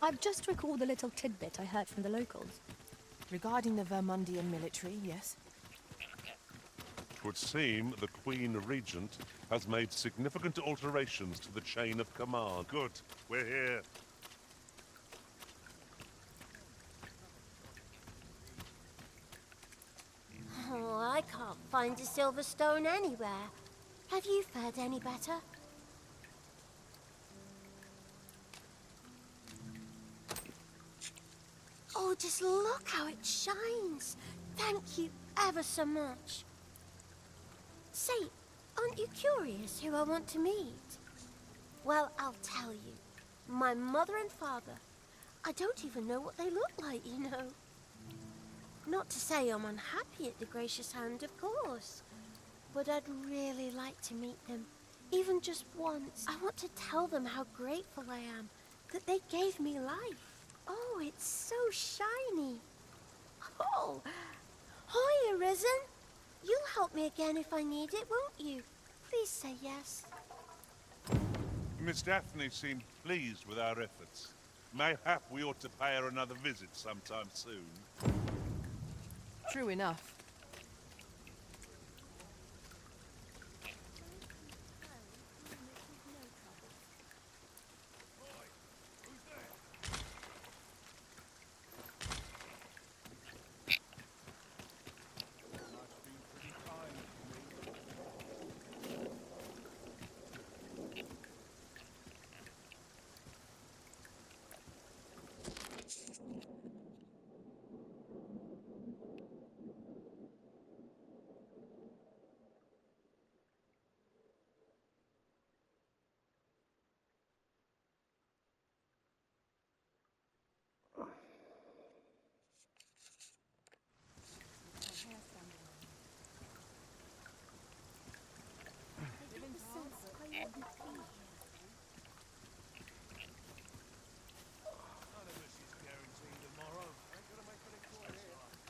I've just recalled a little tidbit I heard from the locals. Regarding the Vermundian military, yes? It would seem the Queen Regent has made significant alterations to the chain of command. Good, we're here. Oh, I can't find a silver stone anywhere. Have you fared any better? Oh, just look how it shines. Thank you ever so much. Say, aren't you curious who I want to meet? Well, I'll tell you. My mother and father. I don't even know what they look like, you know. Not to say I'm unhappy at the gracious hand, of course. But I'd really like to meet them, even just once. I want to tell them how grateful I am that they gave me life. Oh, it's so shiny. Oh, hi, Arisen. You'll help me again if I need it, won't you? Please say yes. Miss Daphne seemed pleased with our efforts. Mayhap we ought to pay her another visit sometime soon. True enough.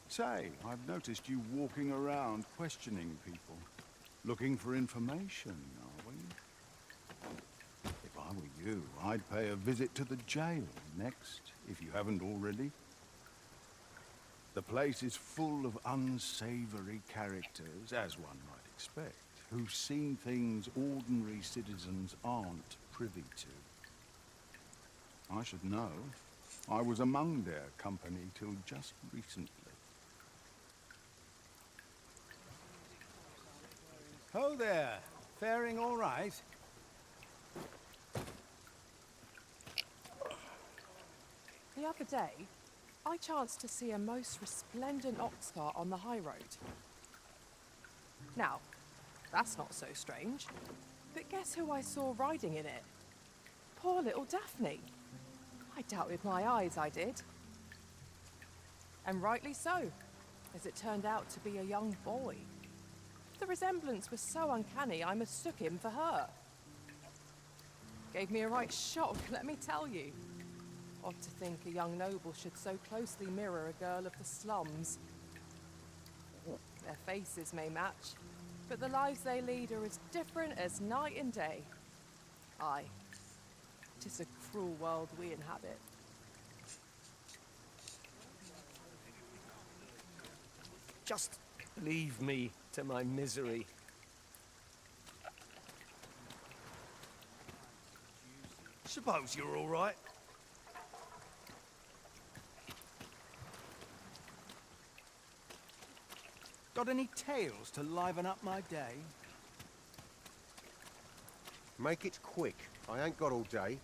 Say, I've noticed you walking around questioning people. Looking for information, are we? If I were you, I'd pay a visit to the jail next, if you haven't already. The place is full of unsavory characters, as one might expect, who've seen things ordinary citizens aren't privy to. I should know. I was among their company till just recently. Ho there! Faring all right? The other day, I chanced to see a most resplendent ox cart on the high road. Now, that's not so strange, but guess who I saw riding in it? Poor little Daphne. I doubted my eyes, I did. And rightly so, as it turned out to be a young boy. The resemblance was so uncanny, I mistook him for her. Gave me a right shock, let me tell you. Odd to think a young noble should so closely mirror a girl of the slums. Their faces may match, but the lives they lead are as different as night and day. Aye, 'tis a cruel world we inhabit. Just leave me to my misery. Suppose you're all right. Got any tales to liven up my day? Make it quick. I ain't got all day.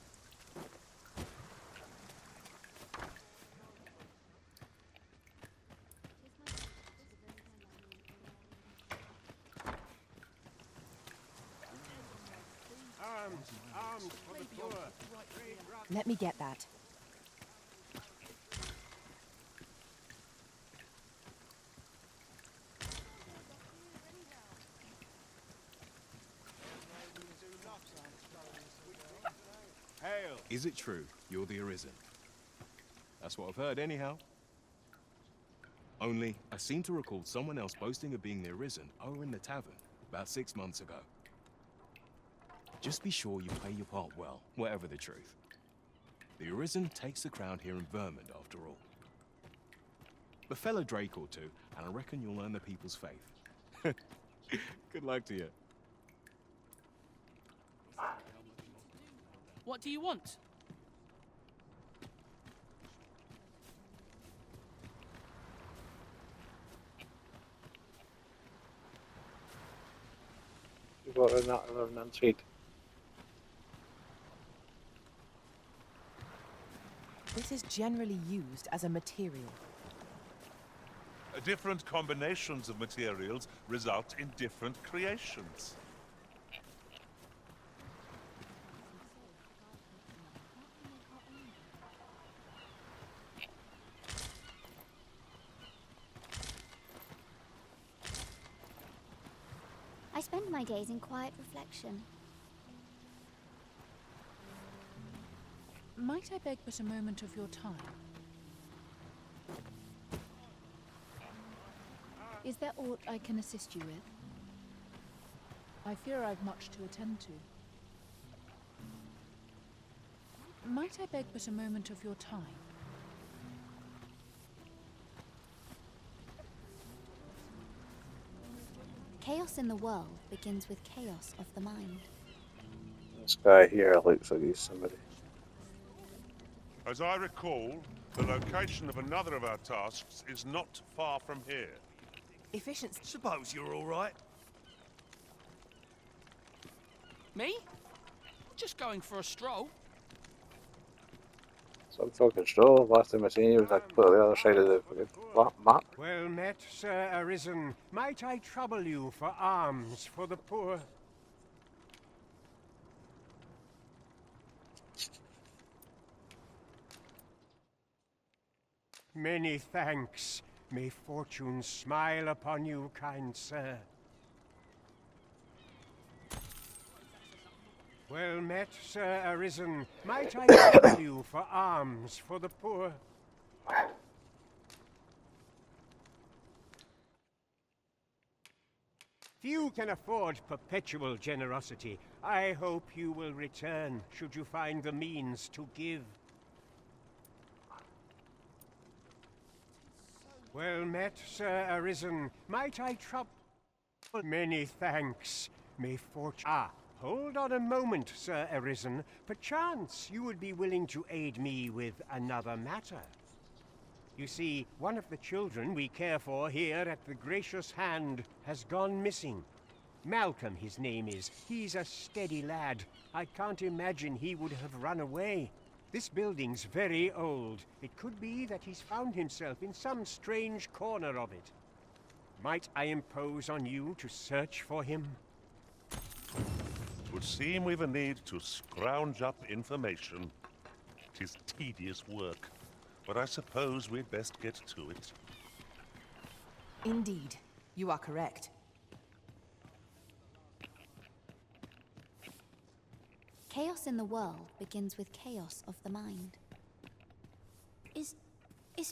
Arms for the poor. Let me get that. Hail! Is it true you're the Arisen? That's what I've heard anyhow. Only, I seem to recall someone else boasting of being the Arisen over in the tavern about 6 months ago. Just be sure you play your part well, whatever the truth. The Arisen takes the crown here in Vermund, after all. A fellow Drake or two, and I reckon you'll earn the people's faith. Good luck to you. What do you want? This is generally used as a material. Different combinations of materials result in different creations. I spend my days in quiet reflection. Might I beg but a moment of your time? Is there aught I can assist you with? I fear I've much to attend to. Might I beg but a moment of your time? Chaos in the world begins with chaos of the mind. This guy here looks like he's somebody. As I recall, the location of another of our tasks is not far from here. Efficiency. Suppose you're all right. Me? Just going for a stroll. Some fucking stroll. Last time I seen you was like put on the other side of the fucking map. Well met, Sir Arisen. Might I trouble you for alms for the poor? Many thanks. May fortune smile upon you, kind sir. Well met, Sir Arisen. Might I trouble you for alms for the poor? Few can afford perpetual generosity. I hope you will return, should you find the means to give. Well met, Sir Arisen. Might I trouble? Many thanks. May fortune... Ah, hold on a moment, Sir Arisen. Perchance you would be willing to aid me with another matter. You see, one of the children we care for here at the Gracious Hand has gone missing. Malcolm, his name is. He's a steady lad. I can't imagine he would have run away. This building's very old. It could be that he's found himself in some strange corner of it. Might I impose on you to search for him? It would seem we've a need to scrounge up information. It is tedious work, but I suppose we'd best get to it. Indeed, you are correct. Chaos in the world begins with chaos of the mind. Is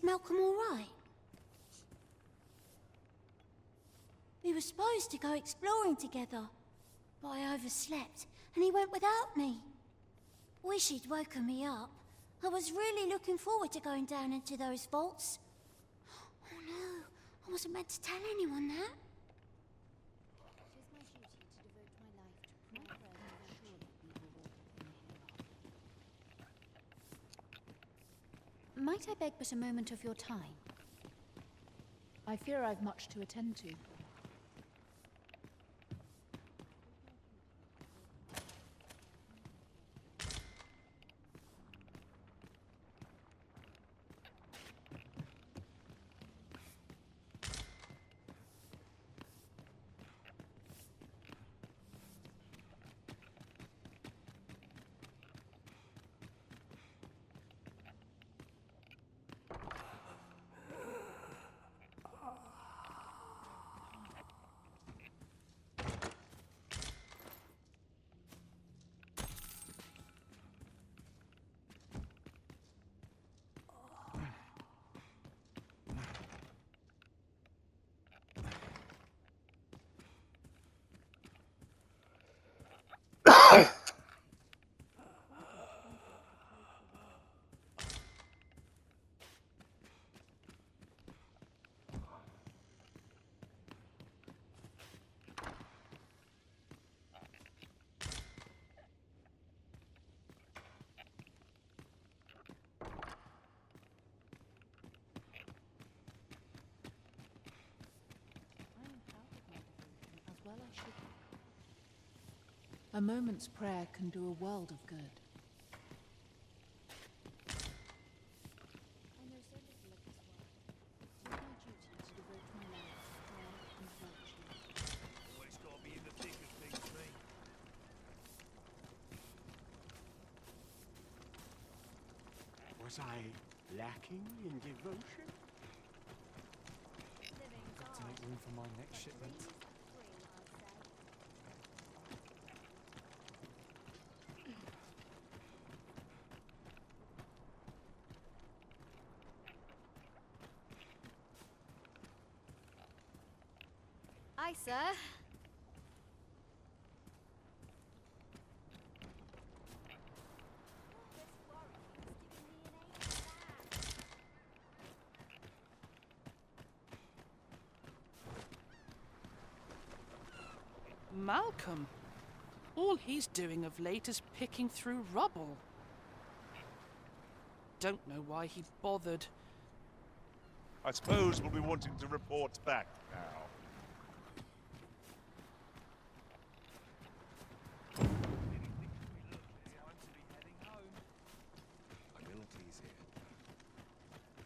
Malcolm all right? We were supposed to go exploring together, but I overslept and he went without me. Wish he'd woken me up. I was really looking forward to going down into those vaults. Oh no, I wasn't meant to tell anyone that. Might I beg but a moment of your time? I fear I've much to attend to. A moment's prayer can do a world of good. I know so little of this world. It is my duty to devote my life to prayer and virtue. Always got to be in the thick of things, mate. Was I lacking in devotion? Got to make room for my next shipment. Aye, sir. Malcolm. All he's doing of late is picking through rubble. Don't know why he bothered. I suppose we'll be wanting to report back now. Abilities here.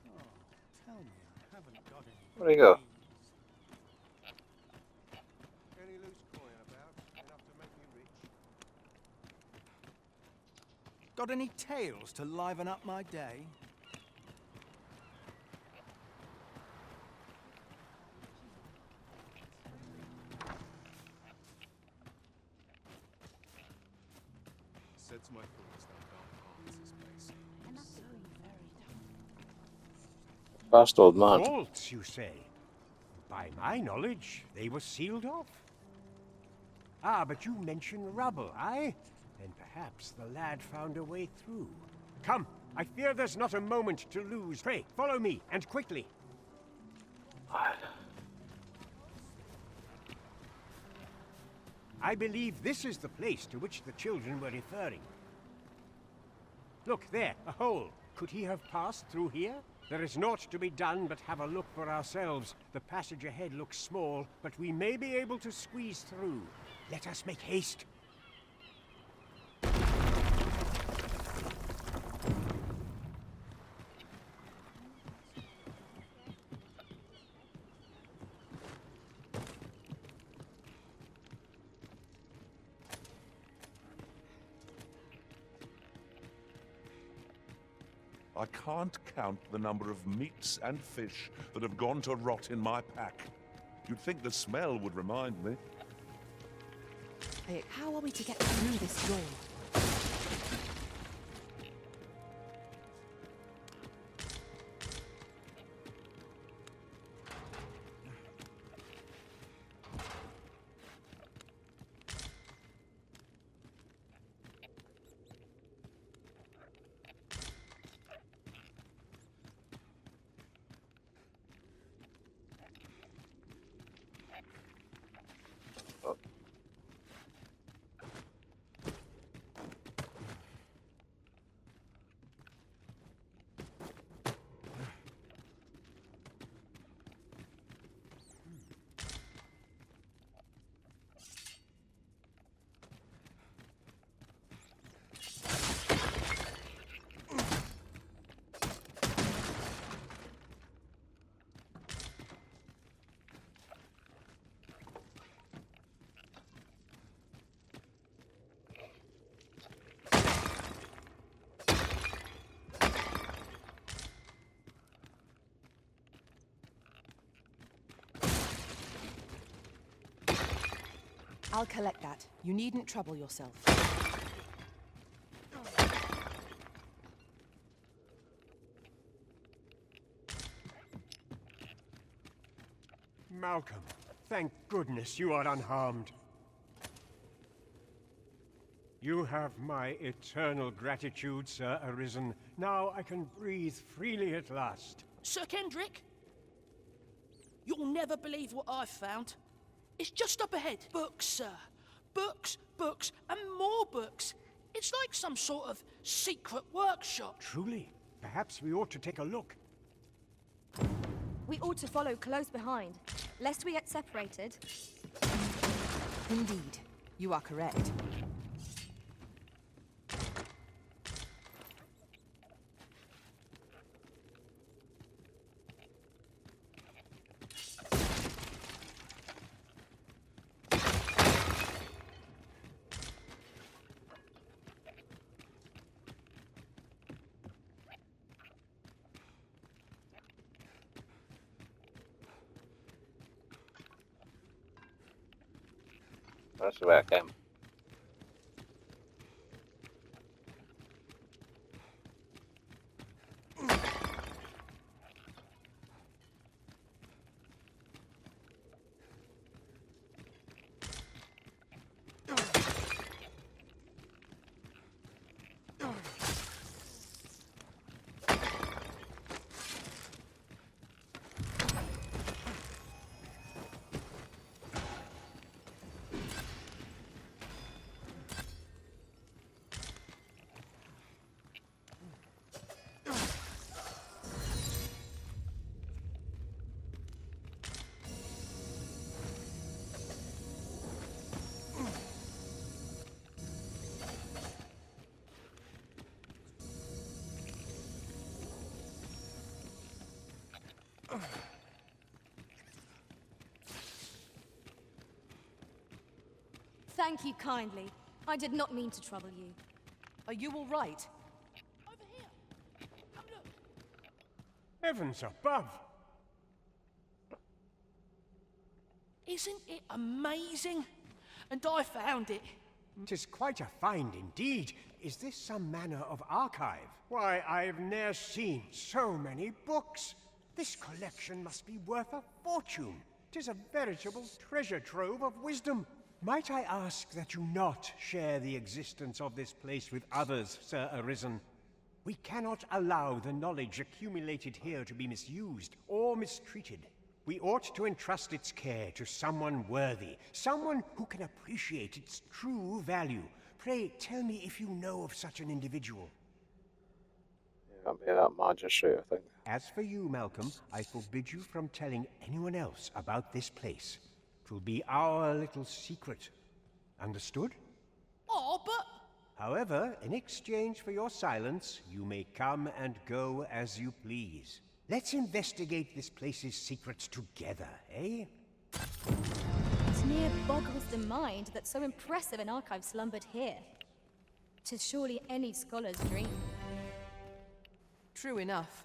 Oh, tell me I haven't got any. Where'd he go? Any loose coin about? Enough to make me rich? Got any tales to liven up my day? Sets my thoughts down dark paths, this place. Fast old man. Vaults, you say? By my knowledge, they were sealed off. Ah, but you mentioned rubble, aye? Then perhaps the lad found a way through. Come, I fear there's not a moment to lose. Pray, follow me, and quickly. I believe this is the place to which the children were referring. Look, there, a hole. Could he have passed through here? There is naught to be done but have a look for ourselves. The passage ahead looks small, but we may be able to squeeze through. Let us make haste. I can't count the number of meats and fish that have gone to rot in my pack. You'd think the smell would remind me. Hey, how are we to get through this door? I'll collect that. You needn't trouble yourself. Malcolm, thank goodness you are unharmed. You have my eternal gratitude, Sir Arisen. Now I can breathe freely at last. Sir Kendrick? You'll never believe what I've found. It's just up ahead. Books, sir. Books, books, and more books. It's like some sort of secret workshop. Truly? Perhaps we ought to take a look. We ought to follow close behind, lest we get separated. Indeed, you are correct. That's where I came. Thank you kindly. I did not mean to trouble you. Are you all right? Over here. Come look. Heavens above! Isn't it amazing? And I found it. 'Tis quite a find indeed. Is this some manner of archive? Why, I've ne'er seen so many books. This collection must be worth a fortune. 'Tis a veritable treasure trove of wisdom. Might I ask that you not share the existence of this place with others, Sir Arisen? We cannot allow the knowledge accumulated here to be misused or mistreated. We ought to entrust its care to someone worthy, someone who can appreciate its true value. Pray tell me if you know of such an individual. Can't be that magistrate, I think. As for you, Malcolm, I forbid you from telling anyone else about this place. 'Twill be our little secret. Understood? Oh, but... However, in exchange for your silence, you may come and go as you please. Let's investigate this place's secrets together, eh? It near boggles the mind that so impressive an archive slumbered here. 'Tis surely any scholar's dream. True enough.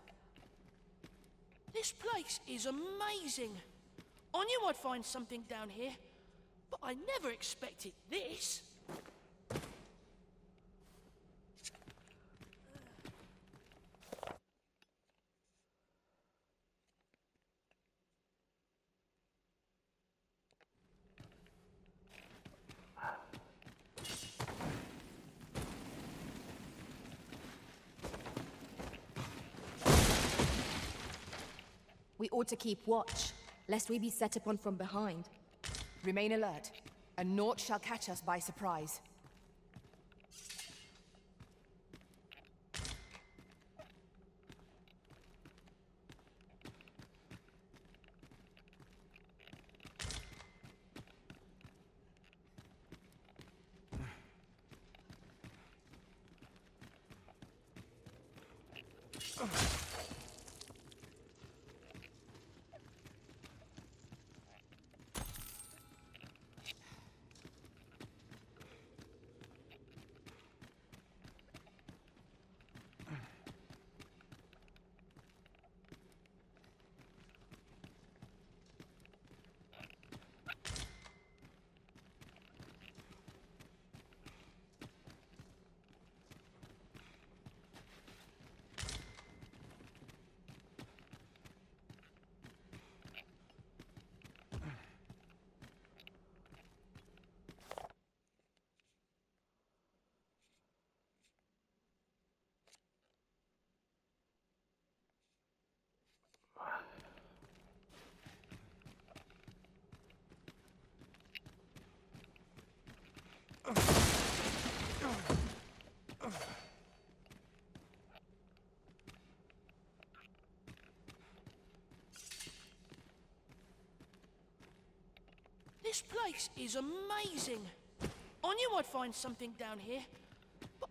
This place is amazing. I knew I'd find something down here, but I never expected this. We ought to keep watch, lest we be set upon from behind. Remain alert, and naught shall catch us by surprise. This place is amazing. I knew I'd find something down here. But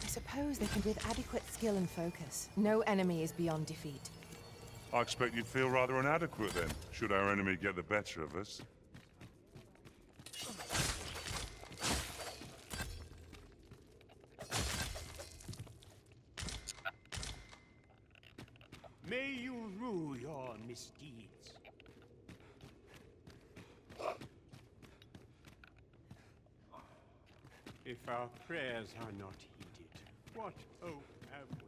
I suppose they can with adequate skill and focus. No enemy is beyond defeat. I expect you'd feel rather inadequate then, should our enemy get the better of us. May you rue your misdeeds. If our prayers are not heeded, what hope have we?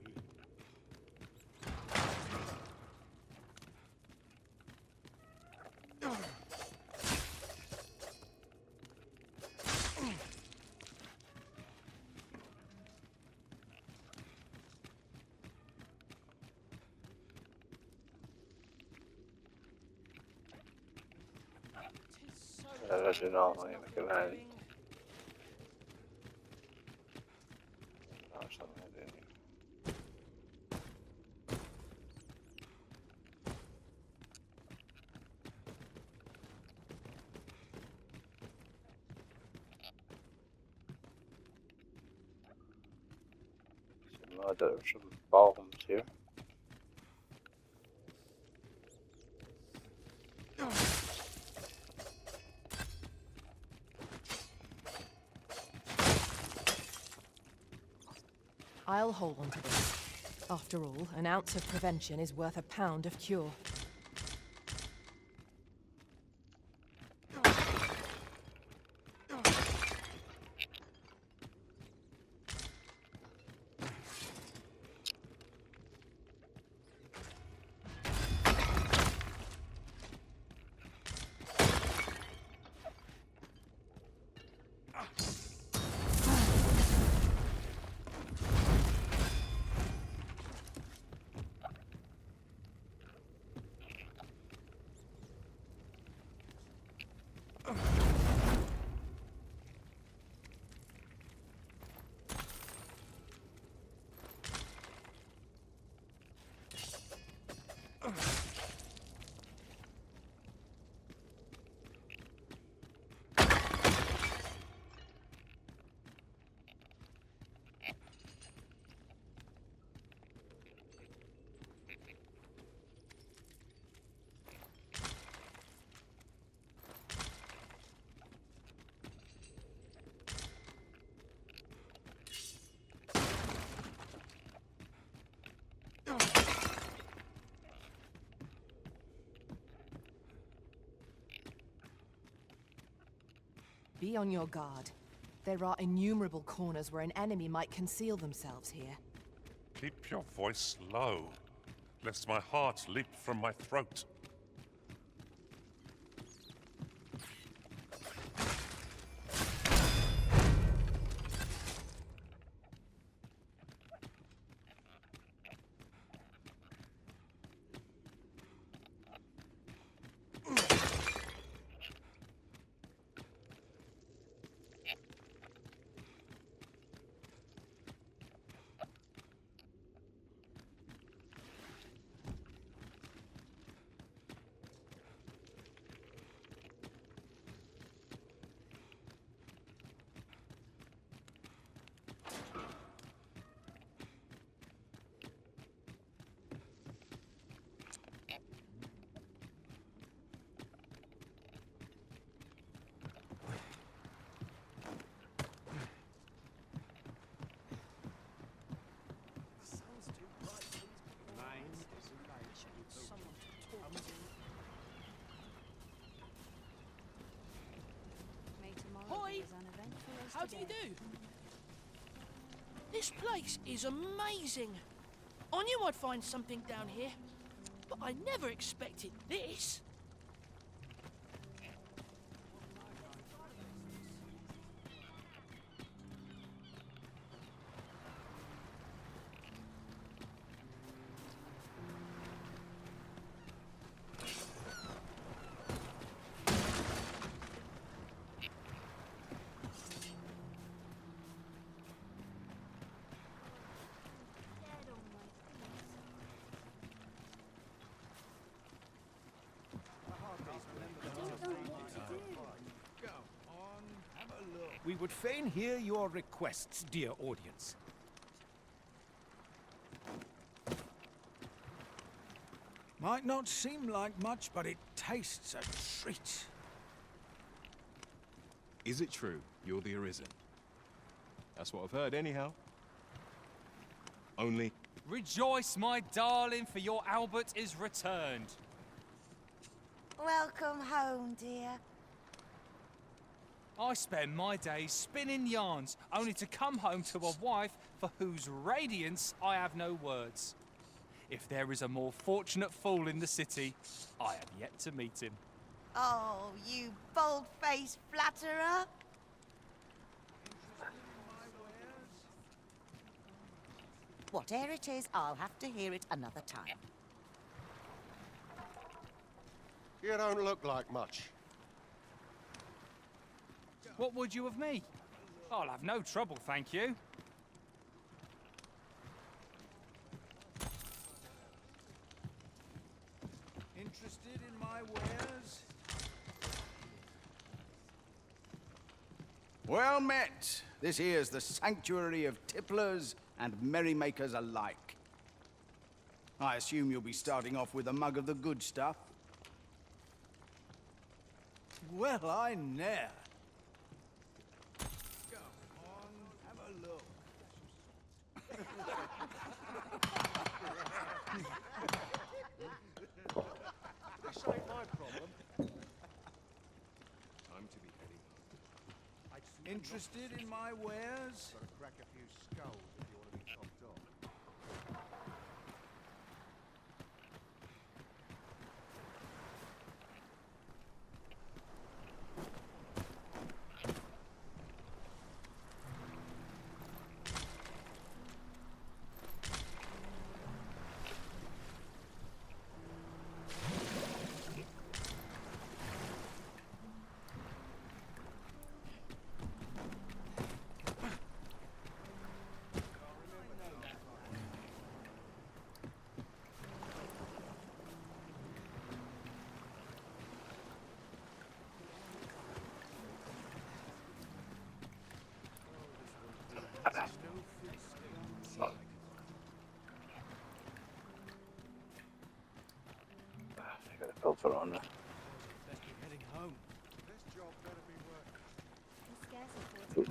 Regionalno ime Glenn. Znaš šta me jedini. Some bombs here. I'll hold on to this. After all, an ounce of prevention is worth a pound of cure. Be on your guard. There are innumerable corners where an enemy might conceal themselves here. Keep your voice low, lest my heart leap from my throat. Hoi! How do you do? This place is amazing. I knew I'd find something down here, but I never expected this. We would fain hear your requests, dear audience. Might not seem like much, but it tastes a treat. Is it true you're the Arisen? That's what I've heard, anyhow. Only... Rejoice, my darling, for your Albert is returned. Welcome home, dear. I spend my days spinning yarns, only to come home to a wife for whose radiance I have no words. If there is a more fortunate fool in the city, I have yet to meet him. Oh, you bold-faced flatterer. Whatever it is, I'll have to hear it another time. You don't look like much. What would you of me? I'll have no trouble, thank you. Interested in my wares? Well met. This here's the sanctuary of tipplers and merrymakers alike. I assume you'll be starting off with a mug of the good stuff. Well, I ne'er. Go on, have a look. This ain't my problem. Time to be heading home. Interested in my wares? Gotta crack a few skulls if you want to be topped off. Got a filter on there. Best be heading home. This job better be working. I scarcely thought it was Good.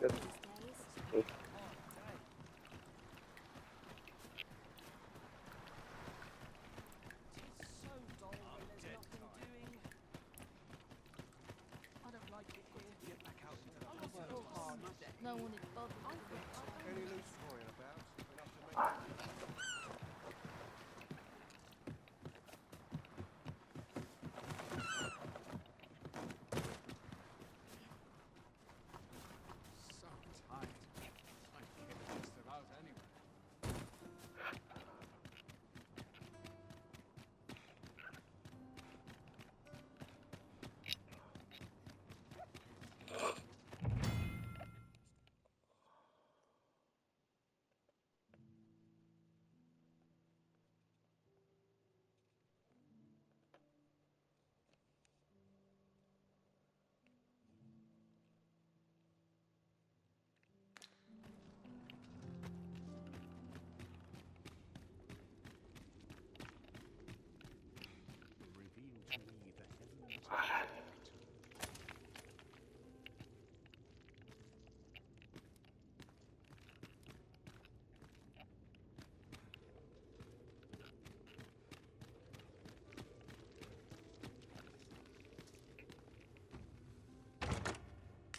better these days. Good. So dull when there's nothing doing. I don't like it here. Get back out into the hard. No one is bothered. Any loose coin about? Enough to make So tight. I can't just about anyway.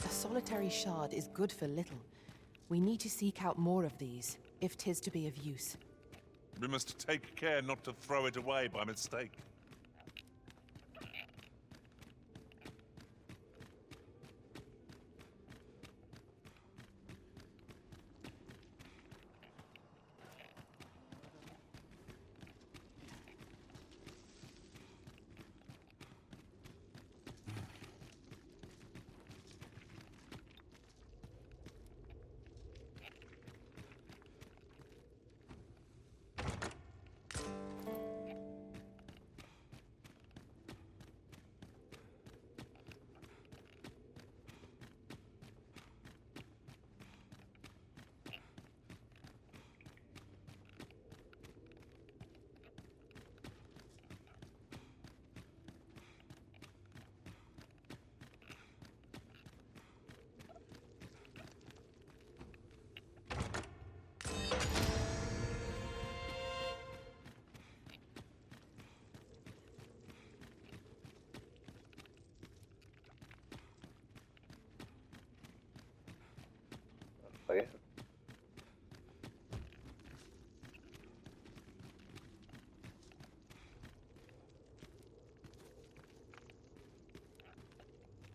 A solitary shard is good for little. We need to seek out more of these, if 'tis to be of use. We must take care not to throw it away by mistake.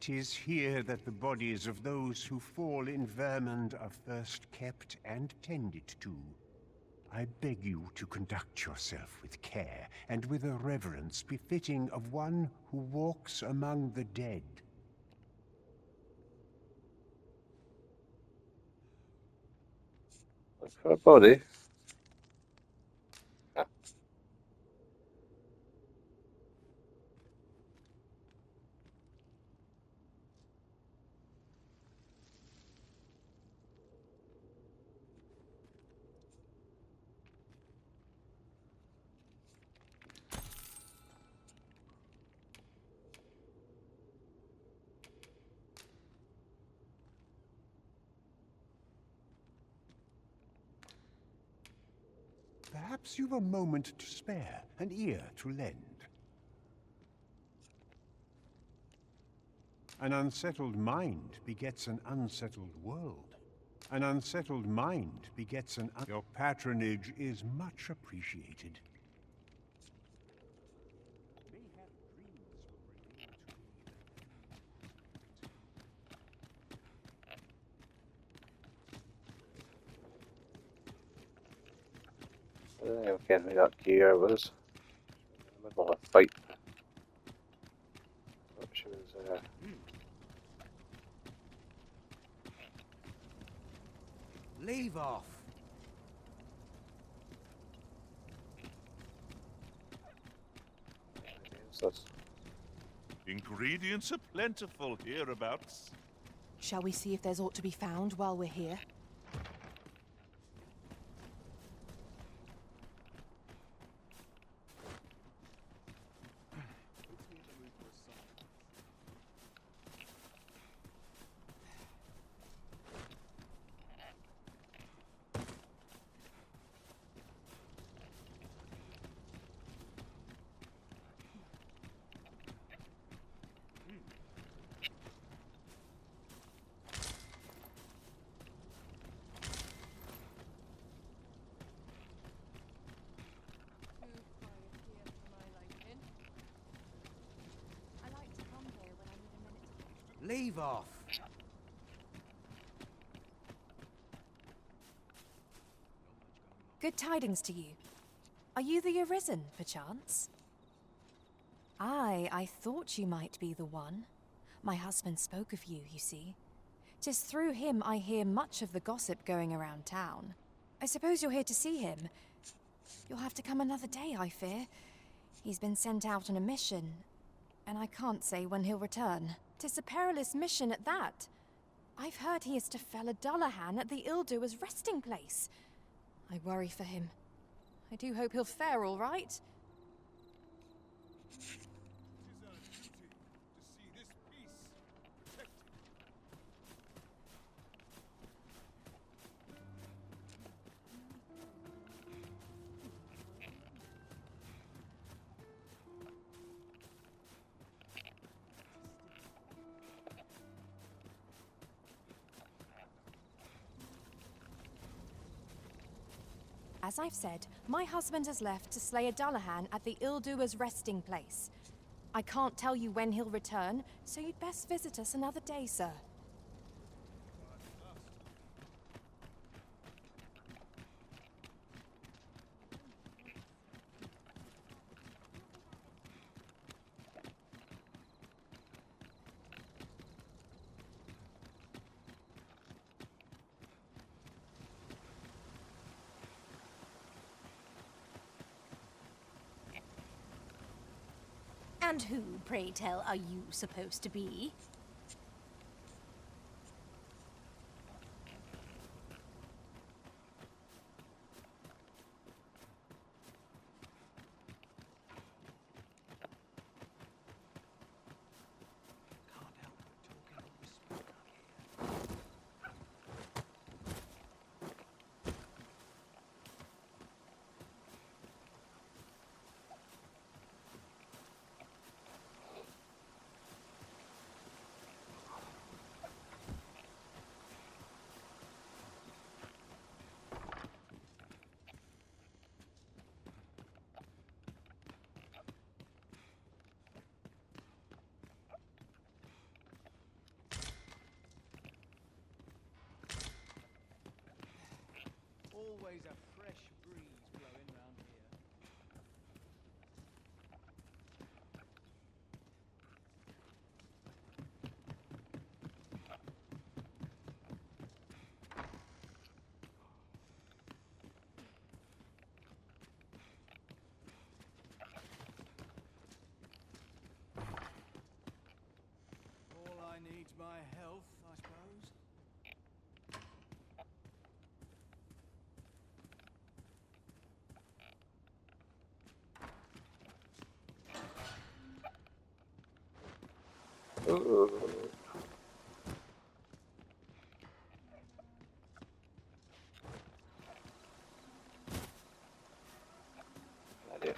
'Tis here that the bodies of those who fall in Vermund are first kept and tended to. I beg you to conduct yourself with care and with a reverence befitting of one who walks among the dead. Look for a body. Perhaps you've a moment to spare, an ear to lend. An unsettled mind begets an unsettled world. An unsettled mind begets an Your patronage is much appreciated. I don't even get me that gear was in the middle of a fight. Oh, she was Leave off. Ingredients are plentiful hereabouts. Shall we see if there's aught to be found while we're here? Leave off. Good tidings to you. Are you the Arisen, perchance? Aye, I thought you might be the one. My husband spoke of you, you see. 'Tis through him I hear much of the gossip going around town. I suppose you're here to see him. You'll have to come another day, I fear. He's been sent out on a mission, and I can't say when he'll return. 'Tis a perilous mission at that. I've heard he is to fell a Dullahan at the Ill-Doer's resting place. I worry for him. I do hope he'll fare all right. As I've said, my husband has left to slay a Dullahan at the Ill-Doer's resting place. I can't tell you when he'll return, so you'd best visit us another day, sir. And who, pray tell, are you supposed to be? always a fresh breeze blowing round here. All I need's my health, I suppose. Ooh. Idea.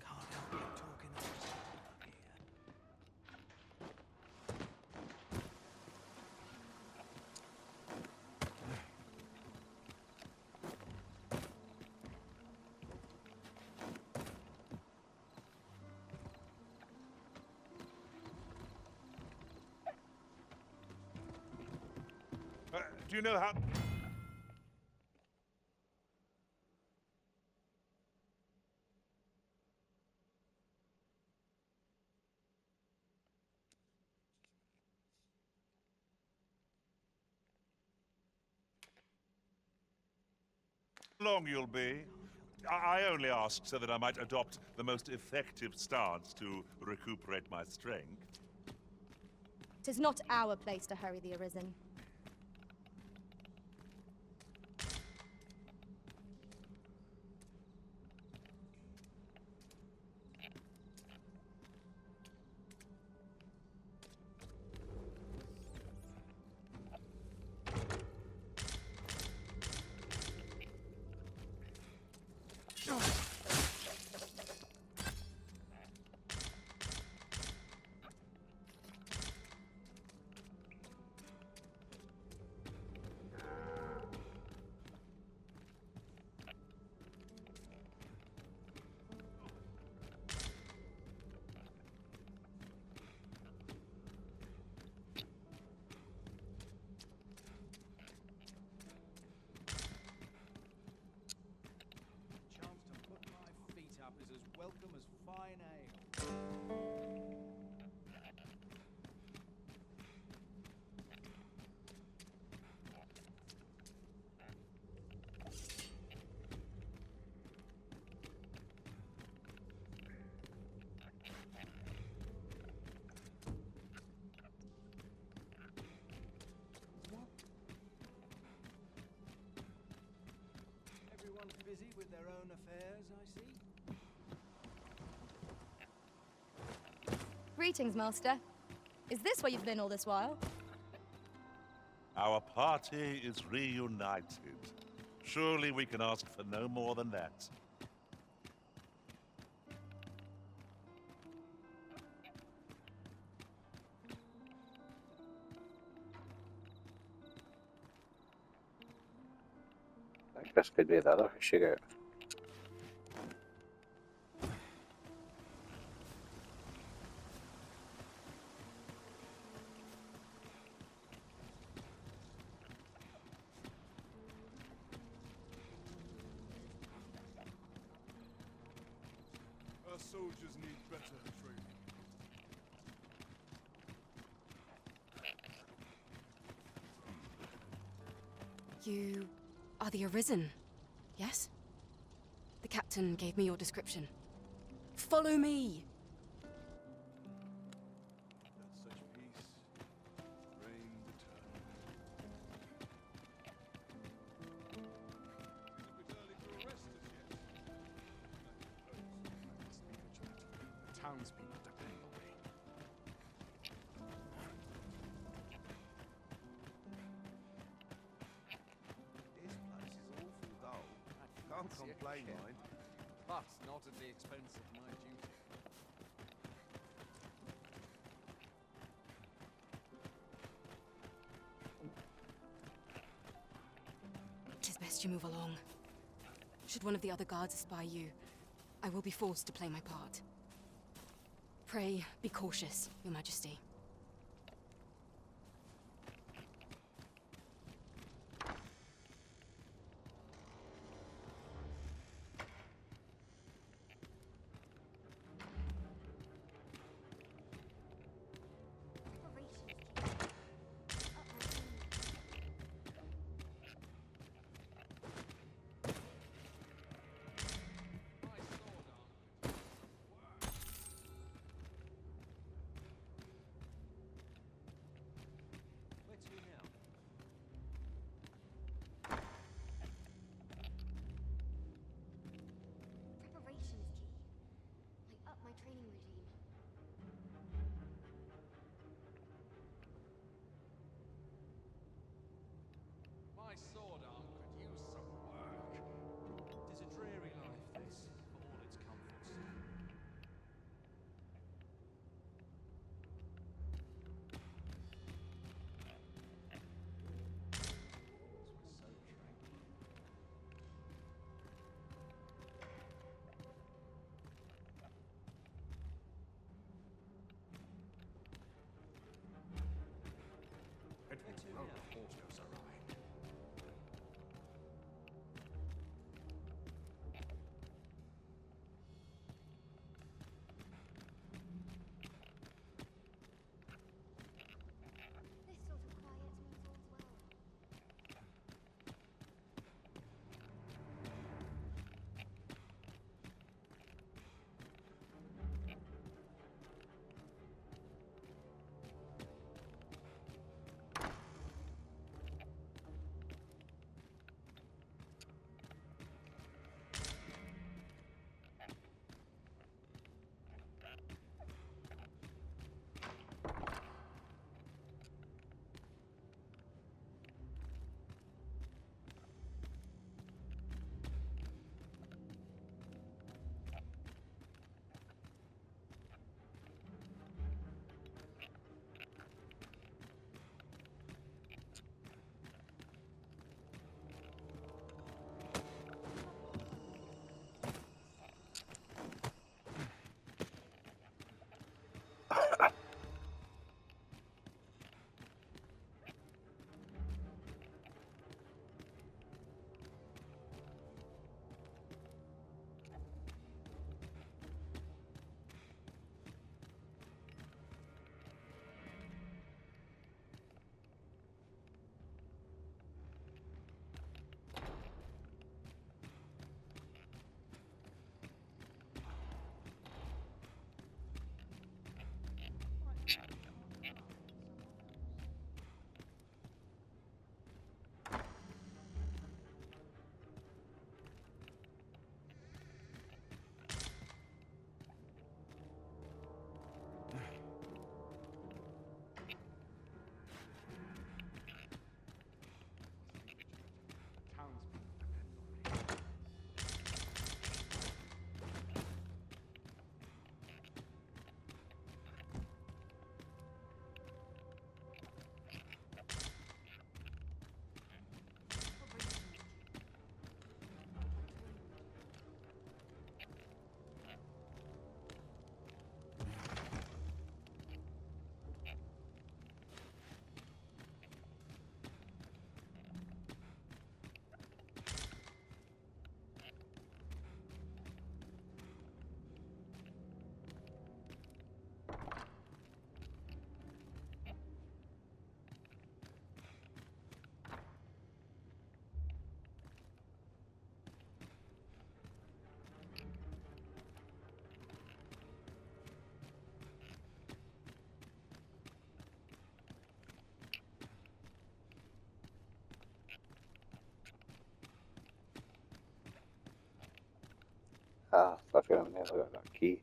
Can't help but talking about here. Do you know how... long you'll be? I only asked so that I might adopt the most effective stance to recuperate my strength. 'Tis not our place to hurry the Arisen. Chance to put my feet up is as welcome as fine ale. Everyone's busy with their own affairs, I see. Greetings, Master. Is this where you've been all this while? Our party is reunited. Surely we can ask for no more than that. I guess could be the other shootout. Our soldiers need better training. You are the Arisen, yes? The captain gave me your description. Follow me! That such peace reigned eternal. Is it a bit early to arrest us yet? The townspeople depend on me. This place is awful dull. Can't complain, mind. But not at the expense of my duty. best you move along. Should one of the other guards espy you, I will be forced to play my part. Pray, be cautious, Your Majesty. Where to now? Preparation is key. I up my training regime. My sword arm could use some work. 'Tis a dreary life, this, for all its comforts. This was so tranquil. Where to now? Horse are right. This sort of quiet means all's well. Ah, stuff going on there. Look at that key.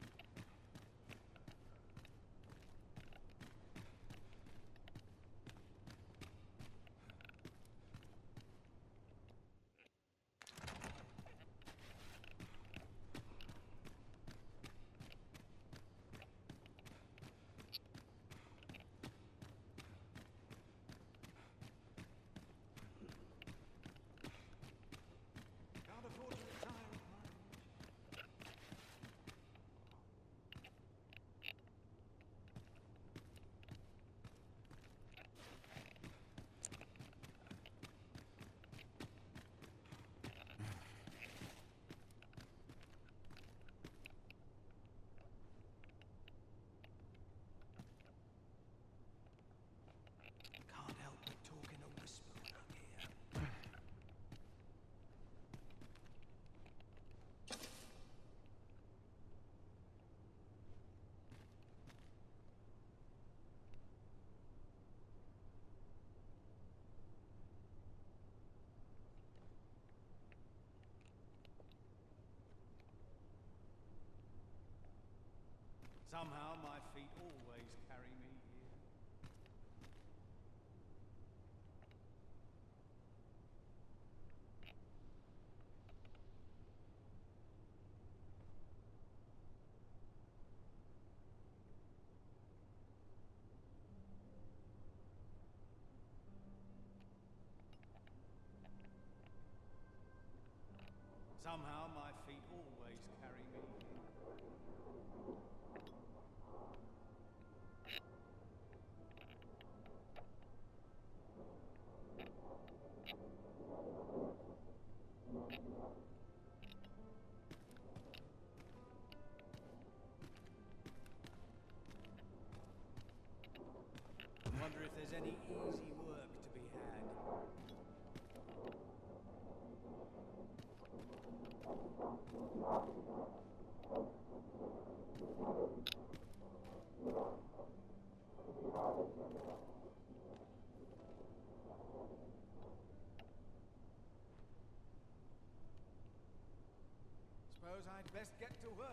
Somehow my feet always carry me here. Somehow my feet always carry me here. Wonder if there's any easy work to be had. Suppose I'd best get to work.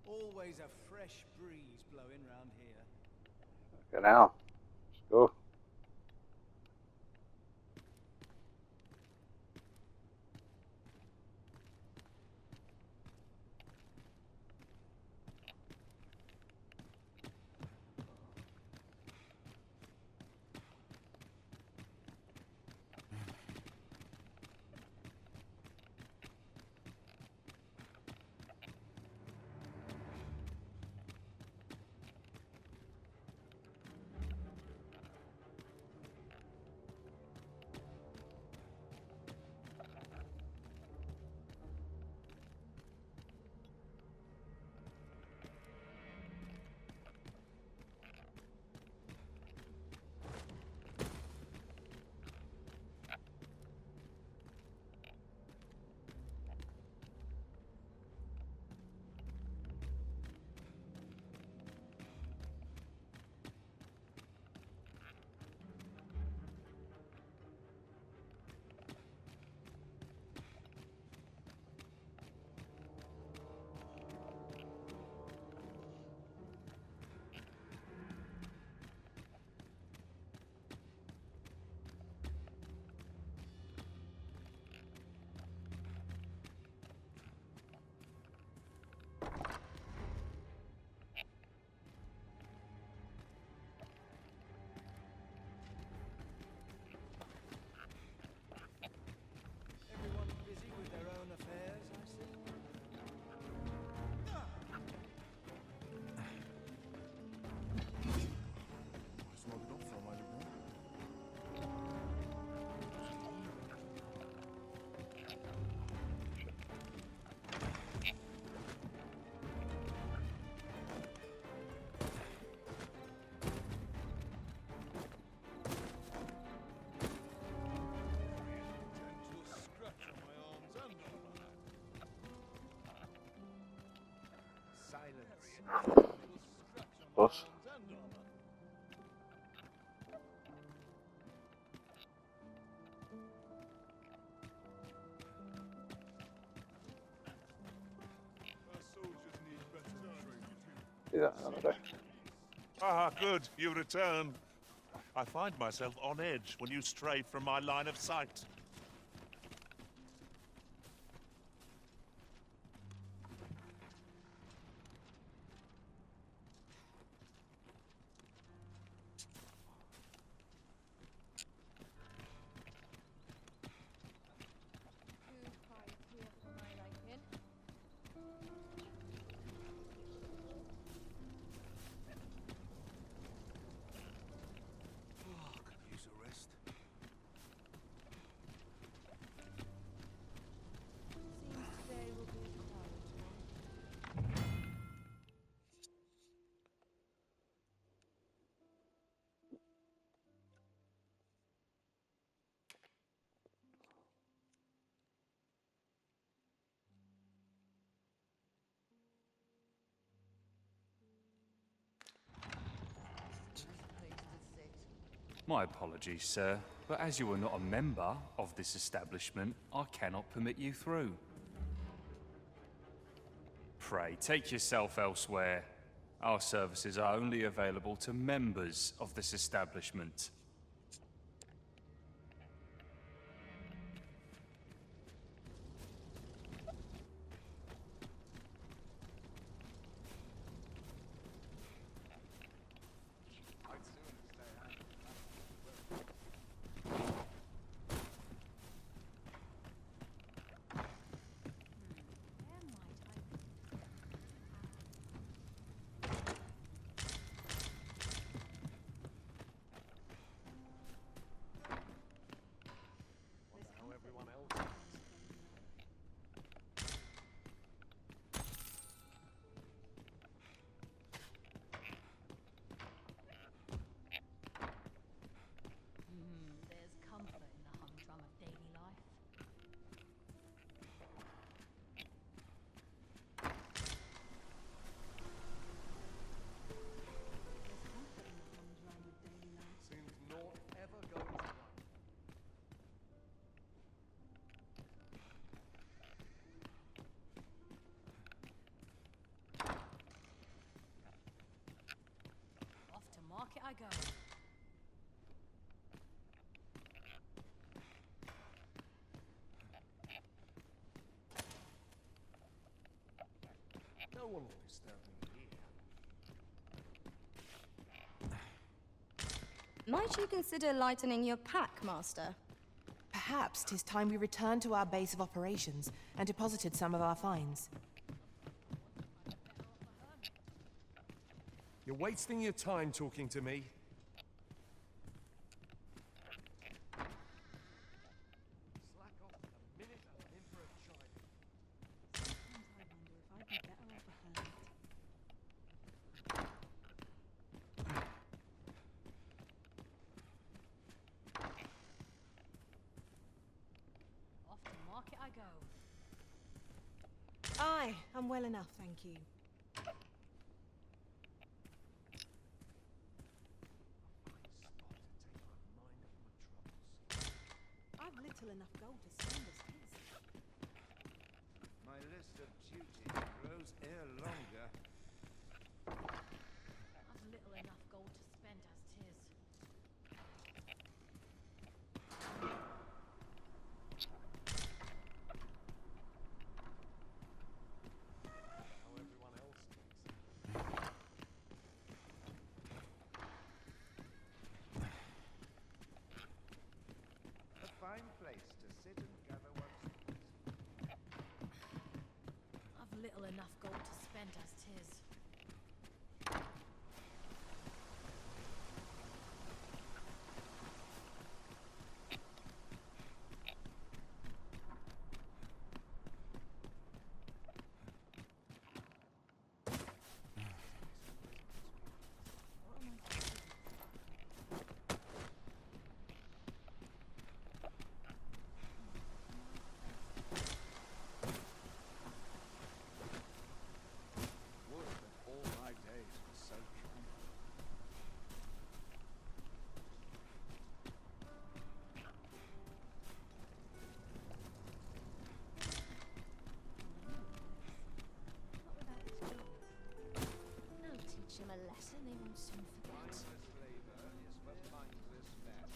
Always a fresh breeze blowing round here. Okay, now. Let's go. Close. Do that another day. Ah, good. You return. I find myself on edge when you stray from my line of sight. My apologies, sir, but as you are not a member of this establishment, I cannot permit you through. Pray, take yourself elsewhere. Our services are only available to members of this establishment. There's comfort in the humdrum of daily life. Seems naught ever goes wrong. Off to market I go. No one will disturb me here. Might you consider lightening your pack, Master? Perhaps 'tis time we returned to our base of operations and deposited some of our finds. You're wasting your time talking to me. Slack off the minute I'm in for a chide. Sometimes I wonder if I'd be better off a hermit. Off to market I go. Aye, I'm well enough, thank you. I've little enough gold to spend as his. My list of duties grows ere longer. I've little enough gold to spend as 'tis. How everyone else takes it. A fine place to sit and gather one's thoughts. I've little enough gold to spend as 'tis. Would that all my days were so tranquil. Not without its joy. No, teach him a lesson they won't soon forget. Mindless labor is for mindless men.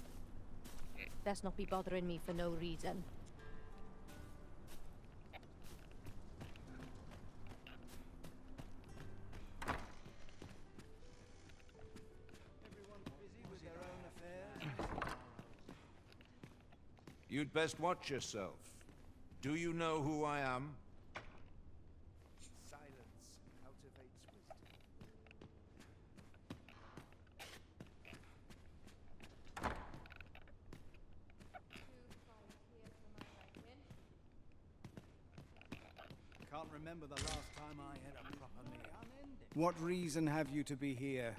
Best not be bothering me for no reason. Everyone's busy with their own affairs. You'd best watch yourself. Do you know who I am? Silence cultivates wisdom. Can't remember the last time I had a proper meal. What reason have you to be here?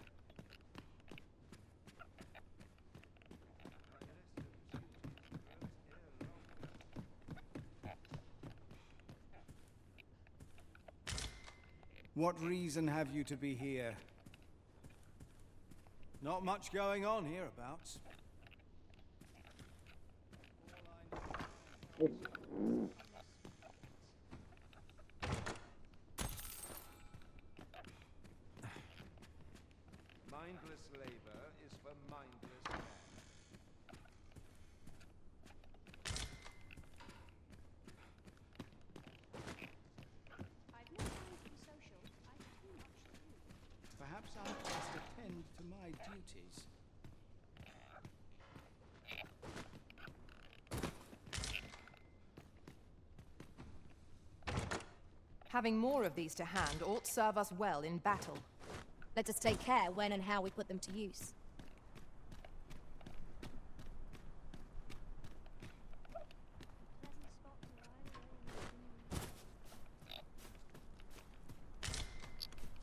What reason have you to be here? Not much going on hereabouts. Mindless labor is for mindless men. I've no time to be social. I've too much to do. Perhaps I must attend to my duties. Having more of these to hand ought serve us well in battle. Let us take care when and how we put them to use.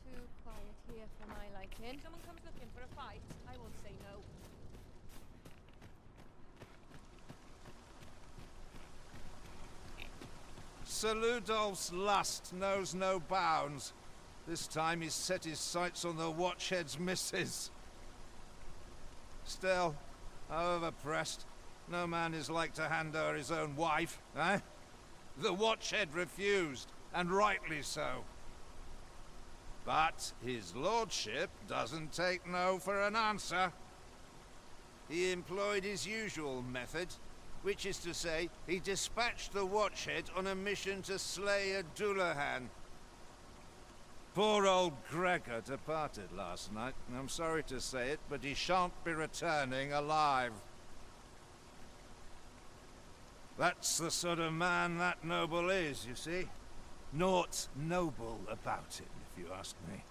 Too quiet here for my liking. Someone comes looking for a fight, I won't say no. Sir Ludolf's lust knows no bounds. This time he's set his sights on the Watchhead's missus. Still, however pressed, no man is like to hand her his own wife, eh? The Watchhead refused, and rightly so. But his lordship doesn't take no for an answer. He employed his usual method, which is to say, he dispatched the Watchhead on a mission to slay a Dullahan. Poor old Gregor departed last night. I'm sorry to say it, but he shan't be returning alive. That's the sort of man that noble is, you see. Naught noble about him, if you ask me.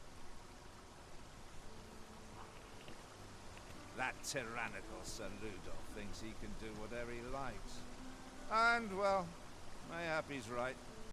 That tyrannical Sir Ludolf thinks he can do whatever he likes. And, well, mayhap he's right.